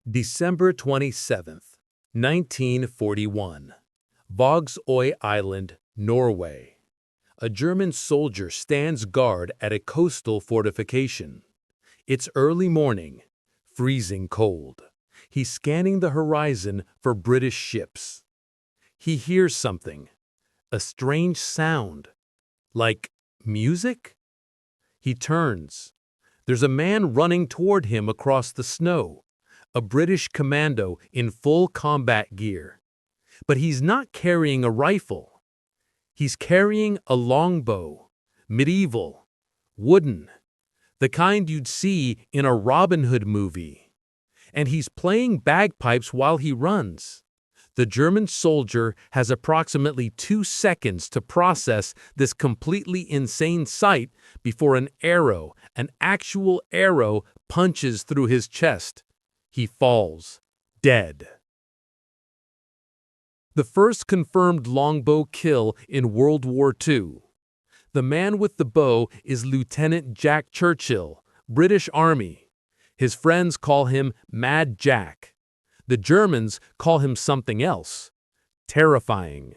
December 27th, 1941. Vågsøy Island, Norway. A German soldier stands guard at a coastal fortification. It's early morning, freezing cold. He's scanning the horizon for British ships. He hears something, a strange sound, like music? He turns. There's a man running toward him across the snow, a British Commando in full combat gear. But he's not carrying a rifle. He's carrying a longbow, medieval, wooden, the kind you'd see in a Robin Hood movie. And he's playing bagpipes while he runs. The German soldier has approximately 2 seconds to process this completely insane sight before an actual arrow, punches through his chest. He falls, dead. The first confirmed longbow kill in World War II. The man with the bow is Lieutenant Jack Churchill, British Army. His friends call him Mad Jack. The Germans call him something else, terrifying.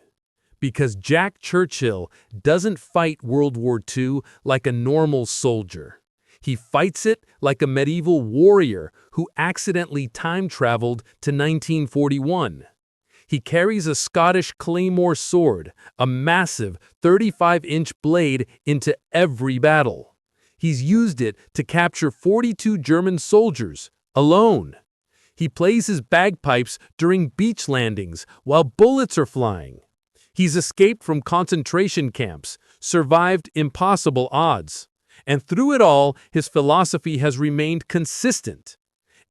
Because Jack Churchill doesn't fight World War II like a normal soldier. He fights it like a medieval warrior who accidentally time-traveled to 1941. He carries a Scottish claymore sword, a massive 35-inch blade, into every battle. He's used it to capture 42 German soldiers, alone. He plays his bagpipes during beach landings while bullets are flying. He's escaped from concentration camps, survived impossible odds. And through it all, his philosophy has remained consistent.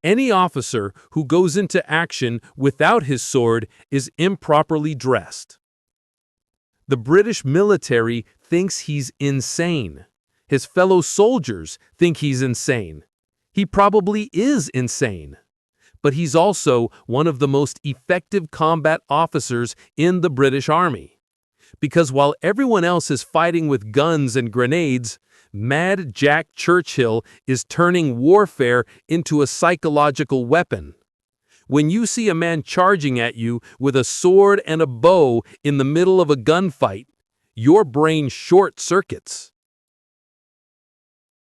Any officer who goes into action without his sword is improperly dressed. The British military thinks he's insane. His fellow soldiers think he's insane. He probably is insane. But he's also one of the most effective combat officers in the British Army. Because while everyone else is fighting with guns and grenades, Mad Jack Churchill is turning warfare into a psychological weapon. When you see a man charging at you with a sword and a bow in the middle of a gunfight, your brain short-circuits.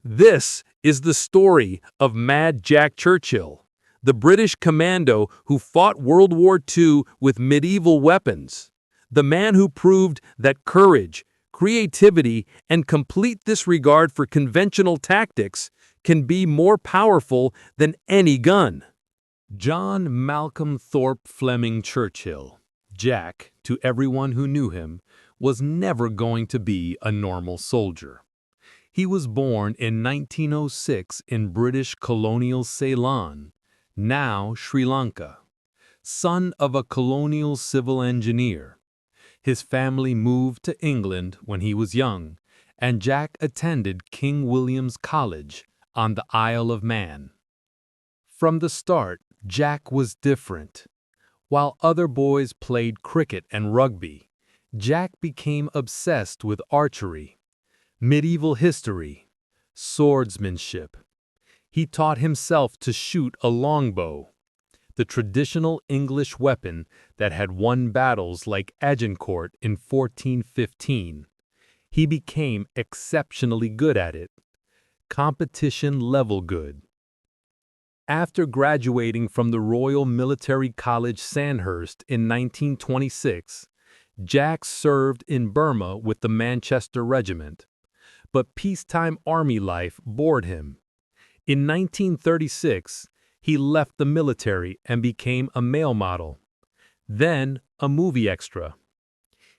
This is the story of Mad Jack Churchill, the British Commando who fought World War II with medieval weapons. The man who proved that courage, creativity, and complete disregard for conventional tactics can be more powerful than any gun. John Malcolm Thorpe Fleming Churchill, Jack, to everyone who knew him, was never going to be a normal soldier. He was born in 1906 in British colonial Ceylon, now Sri Lanka, son of a colonial civil engineer. His family moved to England when he was young, and Jack attended King William's College on the Isle of Man. From the start, Jack was different. While other boys played cricket and rugby, Jack became obsessed with archery, medieval history, swordsmanship. He taught himself to shoot a longbow, the traditional English weapon that had won battles like Agincourt in 1415. He became exceptionally good at it, competition-level good. After graduating from the Royal Military College Sandhurst in 1926, Jack served in Burma with the Manchester Regiment. But peacetime army life bored him. In 1936, he left the military and became a male model, then a movie extra.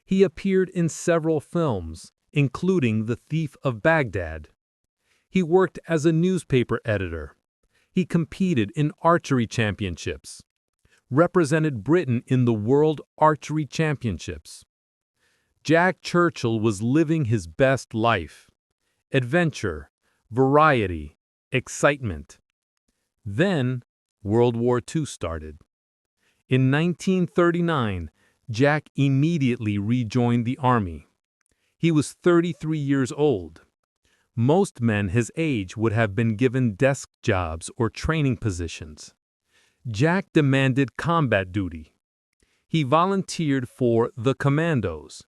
He appeared in several films, including The Thief of Baghdad. He worked as a newspaper editor. He competed in archery championships, represented Britain in the World Archery Championships. Jack Churchill was living his best life. Adventure, variety, excitement. Then, World War II started. In 1939, Jack immediately rejoined the Army. He was 33 years old. Most men his age would have been given desk jobs or training positions. Jack demanded combat duty. He volunteered for the Commandos,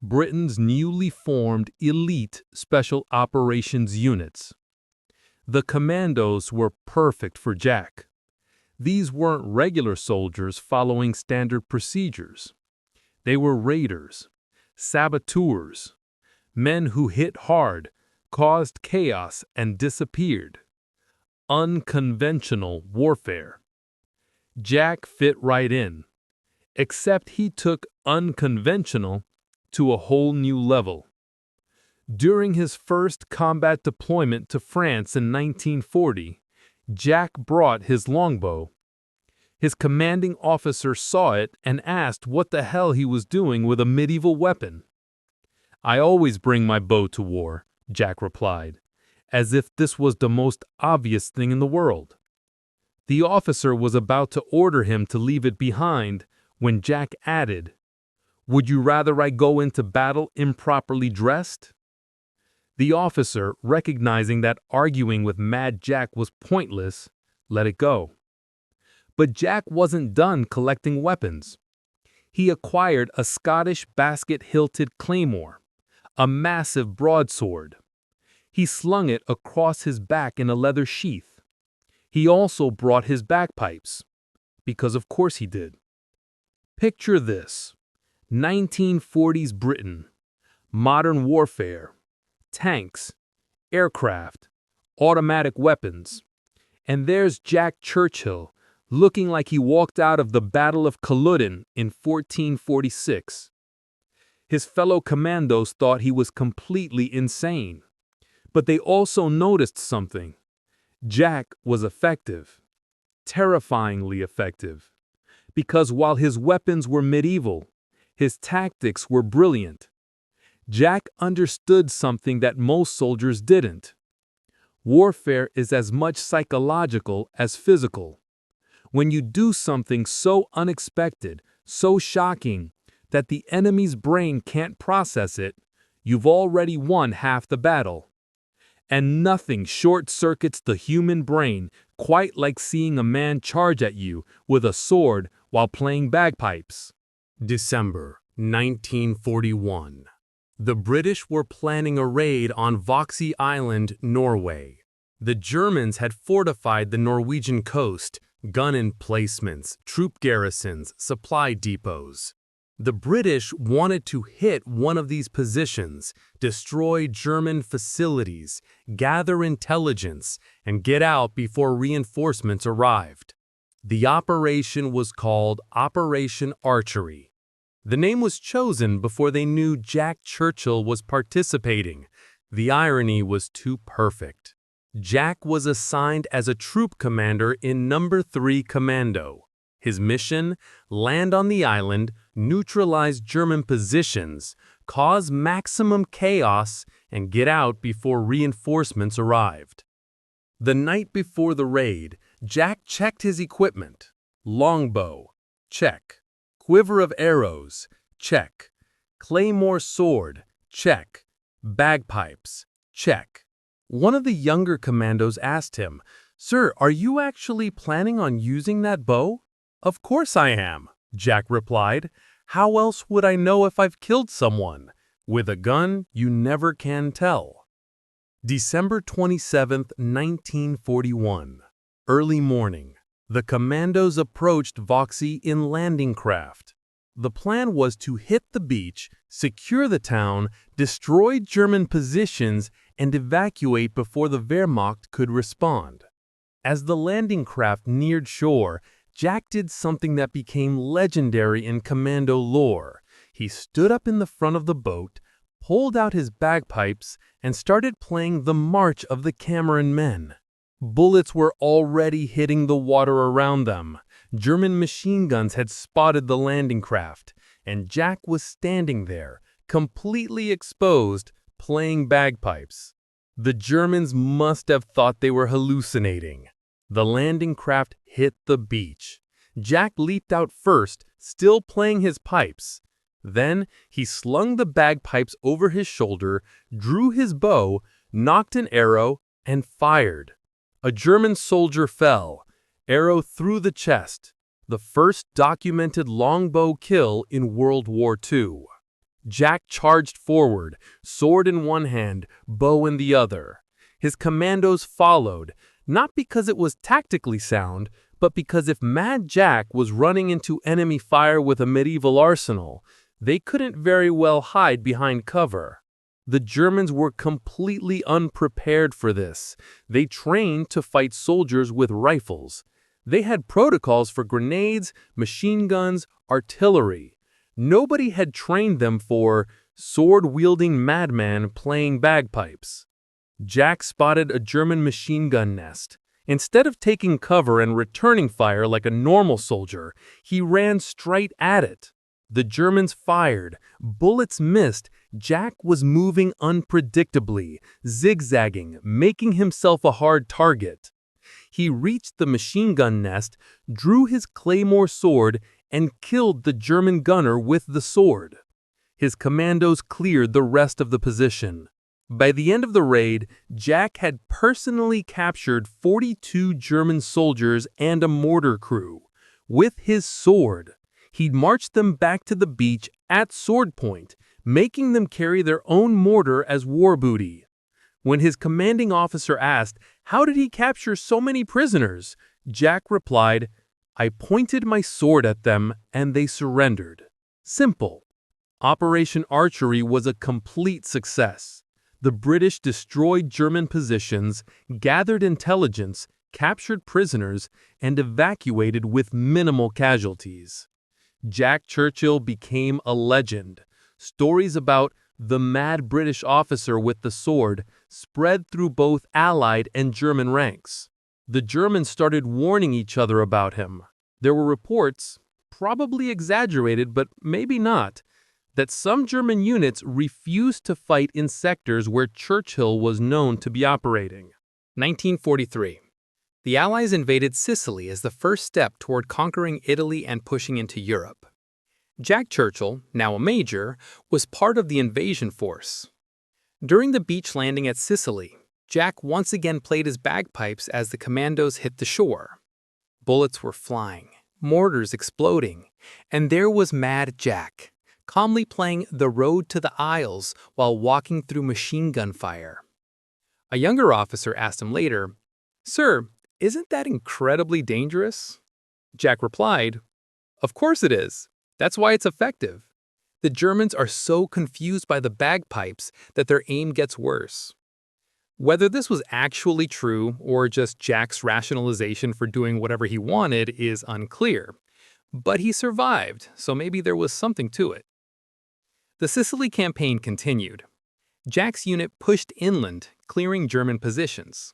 Britain's newly formed elite special operations units. The Commandos were perfect for Jack. These weren't regular soldiers following standard procedures. They were raiders, saboteurs, men who hit hard, caused chaos, and disappeared. Unconventional warfare. Jack fit right in, except he took unconventional to a whole new level. During his first combat deployment to France in 1940, Jack brought his longbow. His commanding officer saw it and asked what the hell he was doing with a medieval weapon. "I always bring my bow to war," Jack replied, as if this was the most obvious thing in the world. The officer was about to order him to leave it behind when Jack added, "Would you rather I go into battle improperly dressed?" The officer, recognizing that arguing with Mad Jack was pointless, let it go. But Jack wasn't done collecting weapons. He acquired a Scottish basket-hilted claymore, a massive broadsword. He slung it across his back in a leather sheath. He also brought his bagpipes, because of course he did. Picture this: 1940s Britain, modern warfare, tanks, aircraft, automatic weapons. And there's Jack Churchill, looking like he walked out of the Battle of Culloden in 1446. His fellow commandos thought he was completely insane. But they also noticed something. Jack was effective, terrifyingly effective. Because while his weapons were medieval, his tactics were brilliant. Jack understood something that most soldiers didn't. Warfare is as much psychological as physical. When you do something so unexpected, so shocking, that the enemy's brain can't process it, you've already won half the battle. And nothing short-circuits the human brain quite like seeing a man charge at you with a sword while playing bagpipes. December 1941. The British were planning a raid on Vokse Island, Norway. The Germans had fortified the Norwegian coast, gun emplacements, troop garrisons, supply depots. The British wanted to hit one of these positions, destroy German facilities, gather intelligence, and get out before reinforcements arrived. The operation was called Operation Archery. The name was chosen before they knew Jack Churchill was participating. The irony was too perfect. Jack was assigned as a troop commander in No. 3 Commando. His mission: land on the island, neutralize German positions, cause maximum chaos, and get out before reinforcements arrived. The night before the raid, Jack checked his equipment. Longbow, check. Quiver of arrows, check. Claymore sword, check. Bagpipes, check. One of the younger commandos asked him, "Sir, are you actually planning on using that bow?" "Of course I am," Jack replied. "How else would I know if I've killed someone? With a gun, you never can tell." December 27, 1941. Early morning. The commandos approached Vokse in landing craft. The plan was to hit the beach, secure the town, destroy German positions, and evacuate before the Wehrmacht could respond. As the landing craft neared shore, Jack did something that became legendary in commando lore. He stood up in the front of the boat, pulled out his bagpipes, and started playing the March of the Cameron Men. Bullets were already hitting the water around them. German machine guns had spotted the landing craft, and Jack was standing there, completely exposed, playing bagpipes. The Germans must have thought they were hallucinating. The landing craft hit the beach. Jack leaped out first, still playing his pipes. Then he slung the bagpipes over his shoulder, drew his bow, knocked an arrow, and fired. A German soldier fell, arrow through the chest, the first documented longbow kill in World War II. Jack charged forward, sword in one hand, bow in the other. His commandos followed, not because it was tactically sound, but because if Mad Jack was running into enemy fire with a medieval arsenal, they couldn't very well hide behind cover. The Germans were completely unprepared for this. They trained to fight soldiers with rifles. They had protocols for grenades, machine guns, artillery. Nobody had trained them for sword-wielding madman playing bagpipes. Jack spotted a German machine gun nest. Instead of taking cover and returning fire like a normal soldier, he ran straight at it. The Germans fired. Bullets missed. Jack was moving unpredictably, zigzagging, making himself a hard target. He reached the machine gun nest, drew his claymore sword, and killed the German gunner with the sword. His commandos cleared the rest of the position. By the end of the raid, Jack had personally captured 42 German soldiers and a mortar crew. With his sword, he'd marched them back to the beach at sword point, making them carry their own mortar as war booty. When his commanding officer asked, how did he capture so many prisoners? Jack replied, I pointed my sword at them and they surrendered. Simple. Operation Archery was a complete success. The British destroyed German positions, gathered intelligence, captured prisoners, and evacuated with minimal casualties. Jack Churchill became a legend. Stories about the mad British officer with the sword spread through both Allied and German ranks. The Germans started warning each other about him. There were reports, probably exaggerated but maybe not, that some German units refused to fight in sectors where Churchill was known to be operating. 1943. The Allies invaded Sicily as the first step toward conquering Italy and pushing into Europe. Jack Churchill, now a major, was part of the invasion force. During the beach landing at Sicily, Jack once again played his bagpipes as the commandos hit the shore. Bullets were flying, mortars exploding, and there was Mad Jack, calmly playing The Road to the Isles while walking through machine gun fire. A younger officer asked him later, "Sir, isn't that incredibly dangerous?" Jack replied, "Of course it is. That's why it's effective. The Germans are so confused by the bagpipes that their aim gets worse." Whether this was actually true or just Jack's rationalization for doing whatever he wanted is unclear, but he survived, so maybe there was something to it. The Sicily campaign continued. Jack's unit pushed inland, clearing German positions.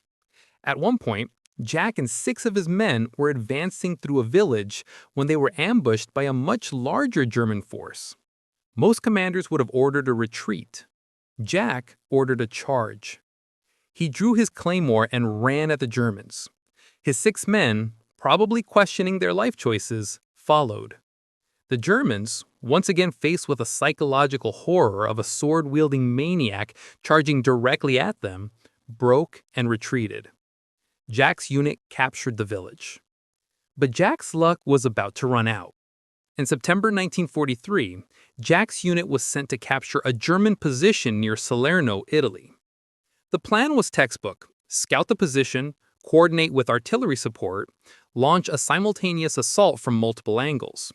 At one point, Jack and 6 of his men were advancing through a village when they were ambushed by a much larger German force. Most commanders would have ordered a retreat. Jack ordered a charge. He drew his claymore and ran at the Germans. His 6 men, probably questioning their life choices, followed. The Germans, once again faced with the psychological horror of a sword-wielding maniac charging directly at them, broke and retreated. Jack's unit captured the village. But Jack's luck was about to run out. In September 1943, Jack's unit was sent to capture a German position near Salerno, Italy. The plan was textbook: scout the position, coordinate with artillery support, launch a simultaneous assault from multiple angles.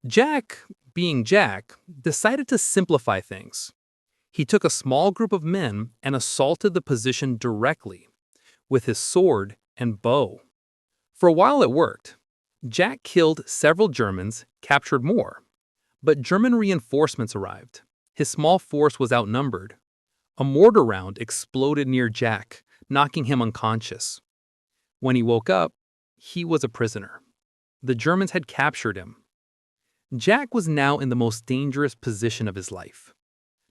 Jack, being Jack, decided to simplify things. He took a small group of men and assaulted the position directly, with his sword and bow. For a while it worked. Jack killed several Germans, captured more. But German reinforcements arrived. His small force was outnumbered. A mortar round exploded near Jack, knocking him unconscious. When he woke up, he was a prisoner. The Germans had captured him. Jack was now in the most dangerous position of his life.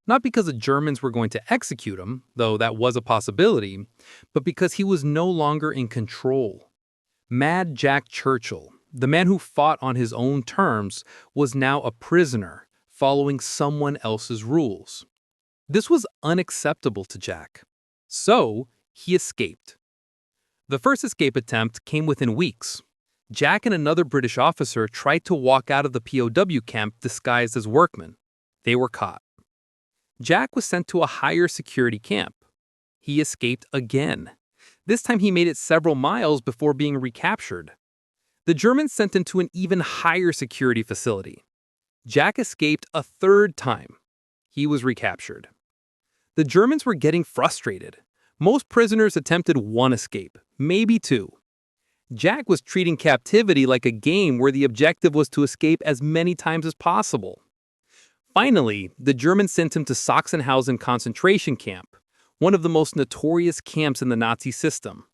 Not because the Germans were going to execute him, though that was a possibility, but because he was no longer in control. Mad Jack Churchill, the man who fought on his own terms, was now a prisoner, following someone else's rules. This was unacceptable to Jack. So, he escaped. The first escape attempt came within weeks, Jack and another British officer tried to walk out of the POW camp disguised as workmen. They were caught. Jack was sent to a higher security camp. He escaped again. This time he made it several miles before being recaptured. The Germans sent him to an even higher security facility. Jack escaped a third time. He was recaptured. The Germans were getting frustrated. Most prisoners attempted one escape, maybe two. Jack was treating captivity like a game where the objective was to escape as many times as possible. Finally, the Germans sent him to Sachsenhausen concentration camp, one of the most notorious camps in the Nazi system.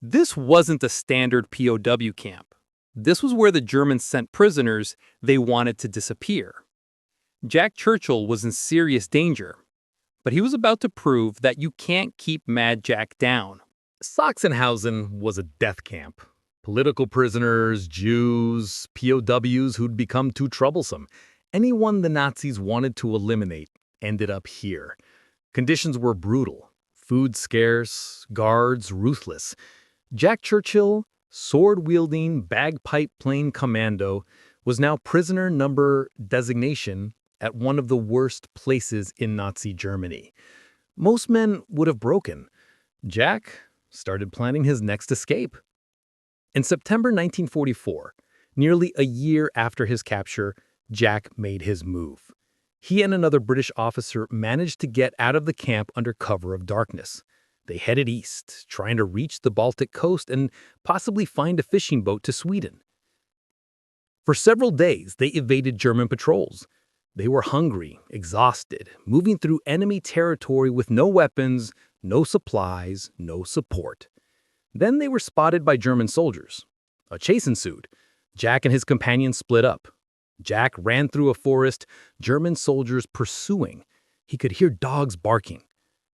This wasn't a standard POW camp. This was where the Germans sent prisoners they wanted to disappear. Jack Churchill was in serious danger, but he was about to prove that you can't keep Mad Jack down. Sachsenhausen was a death camp. Political prisoners, Jews, POWs who'd become too troublesome. Anyone the Nazis wanted to eliminate ended up here. Conditions were brutal. Food scarce, guards ruthless. Jack Churchill, sword-wielding, bagpipe-playing commando, was now prisoner number designation at one of the worst places in Nazi Germany. Most men would have broken. Jack started planning his next escape. In September 1944, nearly a year after his capture, Jack made his move. He and another British officer managed to get out of the camp under cover of darkness. They headed east, trying to reach the Baltic coast and possibly find a fishing boat to Sweden. For several days, they evaded German patrols. They were hungry, exhausted, moving through enemy territory with no weapons, no supplies, no support. Then they were spotted by German soldiers. A chase ensued. Jack and his companions split up. Jack ran through a forest, German soldiers pursuing. He could hear dogs barking.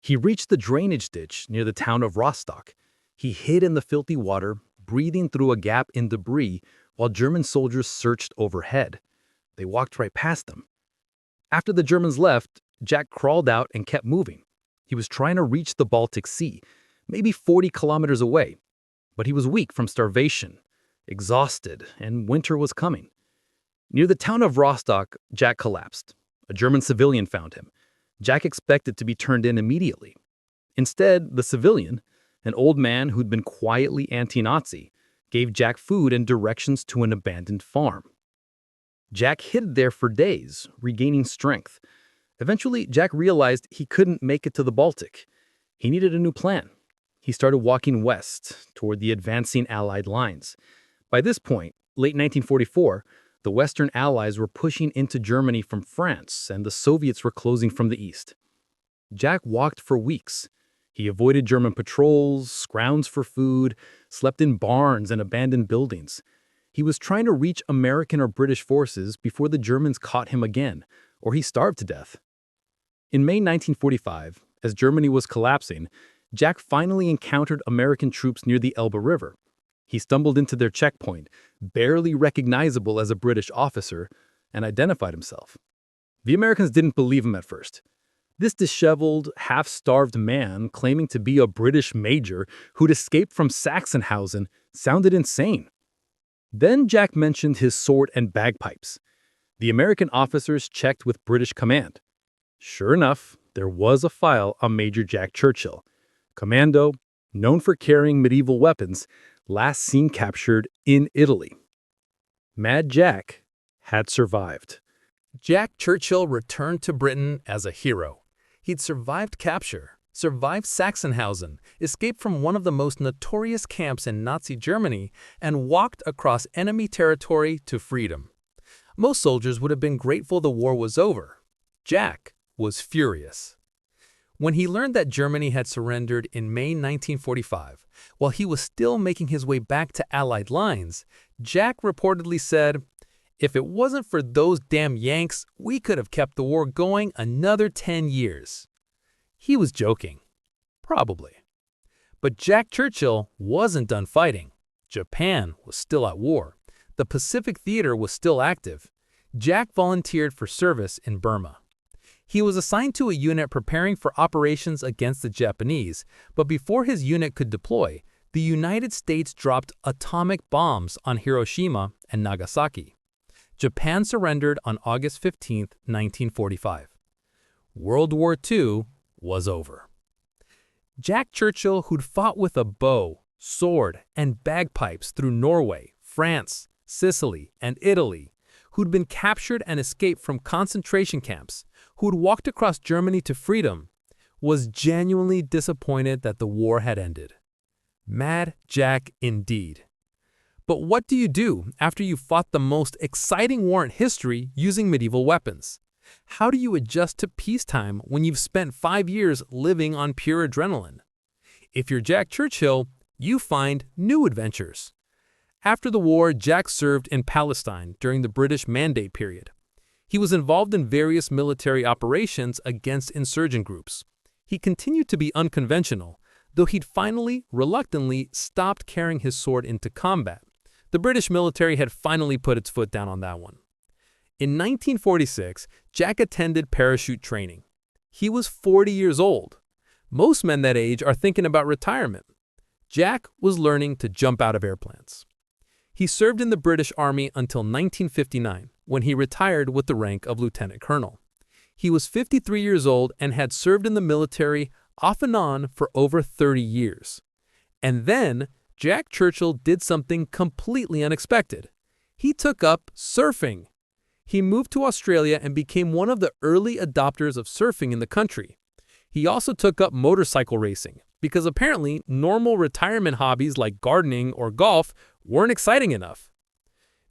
He reached the drainage ditch near the town of Rostock. He hid in the filthy water, breathing through a gap in debris while German soldiers searched overhead. They walked right past them. After the Germans left, Jack crawled out and kept moving. He was trying to reach the Baltic Sea, maybe 40 kilometers away. But he was weak from starvation, exhausted, and winter was coming. Near the town of Rostock, Jack collapsed. A German civilian found him. Jack expected to be turned in immediately. Instead, the civilian, an old man who'd been quietly anti-Nazi, gave Jack food and directions to an abandoned farm. Jack hid there for days, regaining strength. Eventually, Jack realized he couldn't make it to the Baltic. He needed a new plan. He started walking west, toward the advancing Allied lines. By this point, late 1944, the Western Allies were pushing into Germany from France, and the Soviets were closing from the east. Jack walked for weeks. He avoided German patrols, scrounged for food, slept in barns and abandoned buildings. He was trying to reach American or British forces before the Germans caught him again, or he starved to death. In May 1945, as Germany was collapsing, Jack finally encountered American troops near the Elbe River. He stumbled into their checkpoint, barely recognizable as a British officer, and identified himself. The Americans didn't believe him at first. This disheveled, half-starved man claiming to be a British major who'd escaped from Sachsenhausen sounded insane. Then Jack mentioned his sword and bagpipes. The American officers checked with British command. Sure enough, there was a file on Major Jack Churchill, commando, known for carrying medieval weapons, last seen captured in Italy. Mad Jack had survived. Jack Churchill returned to Britain as a hero. He'd survived capture, survived Sachsenhausen, escaped from one of the most notorious camps in Nazi Germany, and walked across enemy territory to freedom. Most soldiers would have been grateful the war was over. Jack was furious. When he learned that Germany had surrendered in May 1945, while he was still making his way back to Allied lines, Jack reportedly said, "If it wasn't for those damn Yanks, we could have kept the war going another 10 years." He was joking. Probably. But Jack Churchill wasn't done fighting. Japan was still at war. The Pacific Theater was still active. Jack volunteered for service in Burma. He was assigned to a unit preparing for operations against the Japanese, but before his unit could deploy, the United States dropped atomic bombs on Hiroshima and Nagasaki. Japan surrendered on August 15, 1945. World War II was over. Jack Churchill, who'd fought with a bow, sword, and bagpipes through Norway, France, Sicily, and Italy, who'd been captured and escaped from concentration camps, who'd walked across Germany to freedom, was genuinely disappointed that the war had ended. Mad Jack indeed. But what do you do after you've fought the most exciting war in history using medieval weapons? How do you adjust to peacetime when you've spent 5 years living on pure adrenaline? If you're Jack Churchill, you find new adventures. After the war, Jack served in Palestine during the British Mandate period. He was involved in various military operations against insurgent groups. He continued to be unconventional, though he'd finally, reluctantly, stopped carrying his sword into combat. The British military had finally put its foot down on that one. In 1946, Jack attended parachute training. He was 40 years old. Most men that age are thinking about retirement. Jack was learning to jump out of airplanes. He served in the British Army until 1959, when he retired with the rank of lieutenant colonel. He was 53 years old and had served in the military off and on for over 30 years. And then, Jack Churchill did something completely unexpected. He took up surfing. He moved to Australia and became one of the early adopters of surfing in the country. He also took up motorcycle racing, because apparently normal retirement hobbies like gardening or golf weren't exciting enough.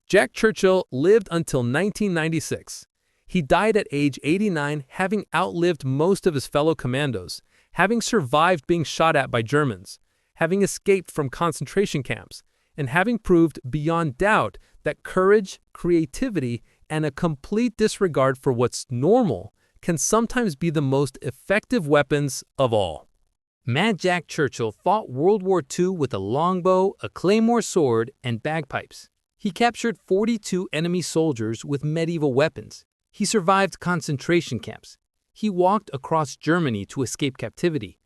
Jack Churchill lived until 1996. He died at age 89, having outlived most of his fellow commandos, having survived being shot at by Germans, having escaped from concentration camps, and having proved beyond doubt that courage, creativity, and a complete disregard for what's normal can sometimes be the most effective weapons of all. Mad Jack Churchill fought World War II with a longbow, a claymore sword, and bagpipes. He captured 42 enemy soldiers with medieval weapons. He survived concentration camps. He walked across Germany to escape captivity.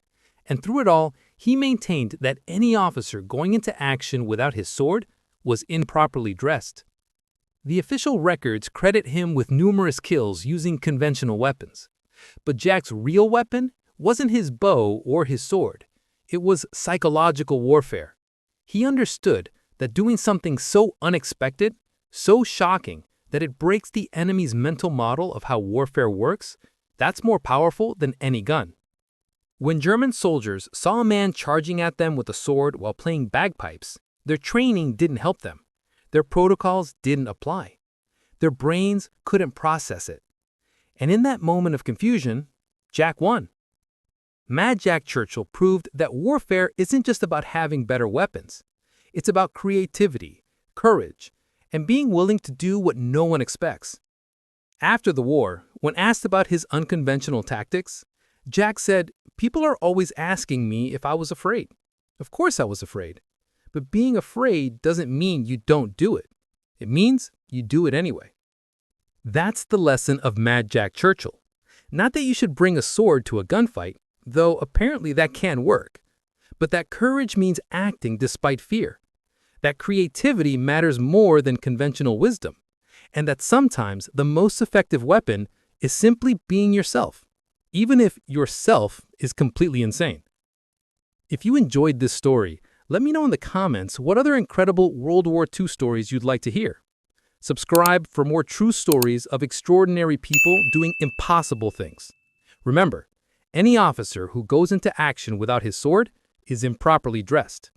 And through it all, he maintained that any officer going into action without his sword was improperly dressed. The official records credit him with numerous kills using conventional weapons. But Jack's real weapon wasn't his bow or his sword. It was psychological warfare. He understood that doing something so unexpected, so shocking, that it breaks the enemy's mental model of how warfare works, that's more powerful than any gun. When German soldiers saw a man charging at them with a sword while playing bagpipes, their training didn't help them. Their protocols didn't apply. Their brains couldn't process it. And in that moment of confusion, Jack won. Mad Jack Churchill proved that warfare isn't just about having better weapons. It's about creativity, courage, and being willing to do what no one expects. After the war, when asked about his unconventional tactics, Jack said, "People are always asking me if I was afraid. Of course I was afraid. But being afraid doesn't mean you don't do it. It means you do it anyway." That's the lesson of Mad Jack Churchill. Not that you should bring a sword to a gunfight, though apparently that can work, but that courage means acting despite fear. That creativity matters more than conventional wisdom, and that sometimes the most effective weapon is simply being yourself, even if yourself is completely insane. If you enjoyed this story, let me know in the comments what other incredible World War II stories you'd like to hear. Subscribe for more true stories of extraordinary people doing impossible things. Remember, any officer who goes into action without his sword is improperly dressed.